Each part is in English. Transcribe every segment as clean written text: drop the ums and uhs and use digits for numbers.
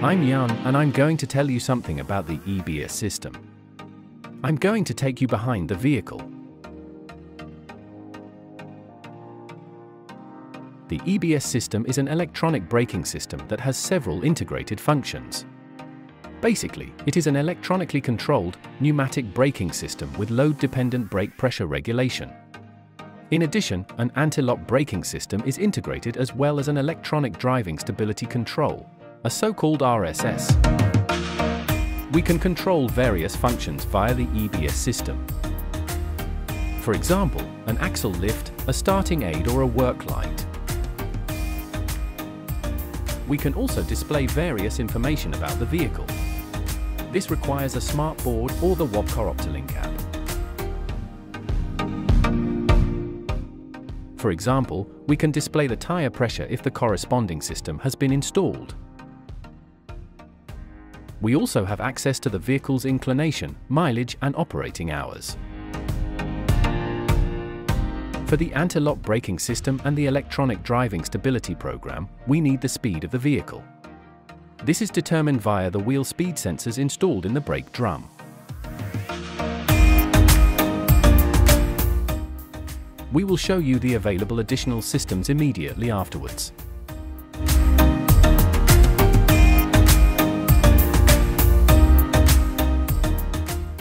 I'm Jan, and I'm going to tell you something about the EBS system. I'm going to take you behind the vehicle. The EBS system is an electronic braking system that has several integrated functions. Basically, it is an electronically controlled, pneumatic braking system with load-dependent brake pressure regulation. In addition, an anti-lock braking system is integrated as well as an electronic driving stability control, a so-called RSS. We can control various functions via the EBS system. For example, an axle lift, a starting aid or a work light. We can also display various information about the vehicle. This requires a Smartboard or the OptoLink app. For example, we can display the tire pressure if the corresponding system has been installed. We also have access to the vehicle's inclination, mileage and operating hours. For the anti-lock braking system and the electronic driving stability program, we need the speed of the vehicle. This is determined via the wheel speed sensors installed in the brake drum. We will show you the available additional systems immediately afterwards.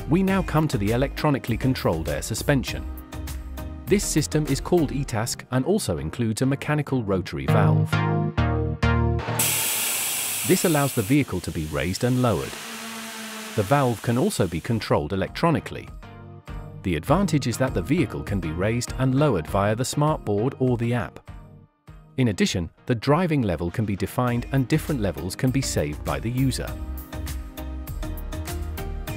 We now come to the electronically controlled air suspension. This system is called ETASC and also includes a mechanical rotary valve. This allows the vehicle to be raised and lowered. The valve can also be controlled electronically. The advantage is that the vehicle can be raised and lowered via the Smartboard or the app. In addition, the driving level can be defined and different levels can be saved by the user.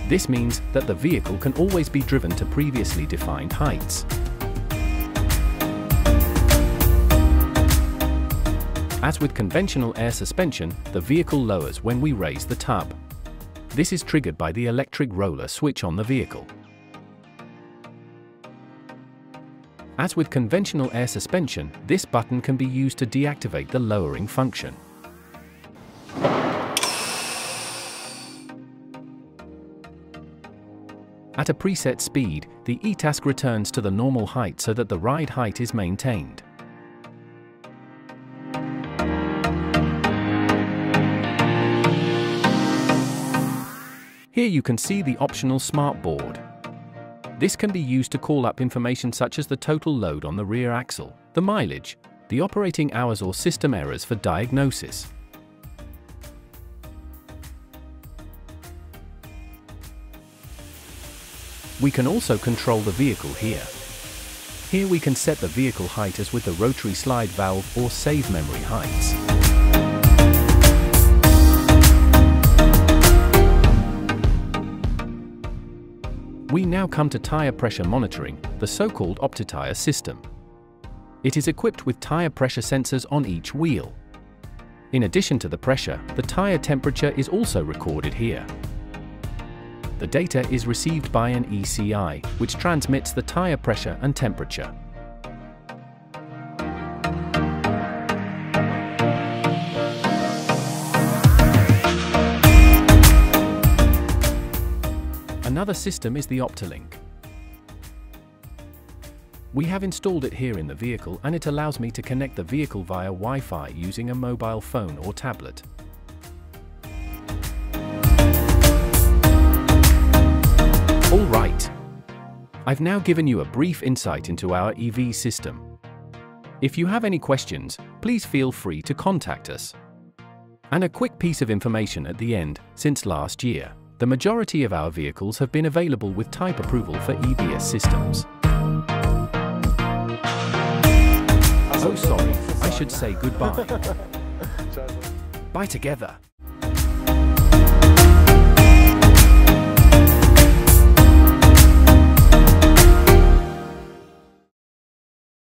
This means that the vehicle can always be driven to previously defined heights. As with conventional air suspension, the vehicle lowers when we raise the tub. This is triggered by the electric roller switch on the vehicle. As with conventional air suspension, this button can be used to deactivate the lowering function. At a preset speed, the ETASC returns to the normal height so that the ride height is maintained. Here you can see the optional Smartboard. This can be used to call up information such as the total load on the rear axle, the mileage, the operating hours or system errors for diagnosis. We can also control the vehicle here. Here we can set the vehicle height as with the rotary slide valve or save memory heights. We now come to tire pressure monitoring, the so-called OptoTire system. It is equipped with tire pressure sensors on each wheel. In addition to the pressure, the tire temperature is also recorded here. The data is received by an ECI, which transmits the tire pressure and temperature. Another system is the OptoLink. We have installed it here in the vehicle and it allows me to connect the vehicle via Wi-Fi using a mobile phone or tablet. All right. I've now given you a brief insight into our EV system. If you have any questions, please feel free to contact us. And a quick piece of information at the end, since last year, the majority of our vehicles have been available with type approval for EBS systems. Oh sorry, I should say goodbye. Bye together.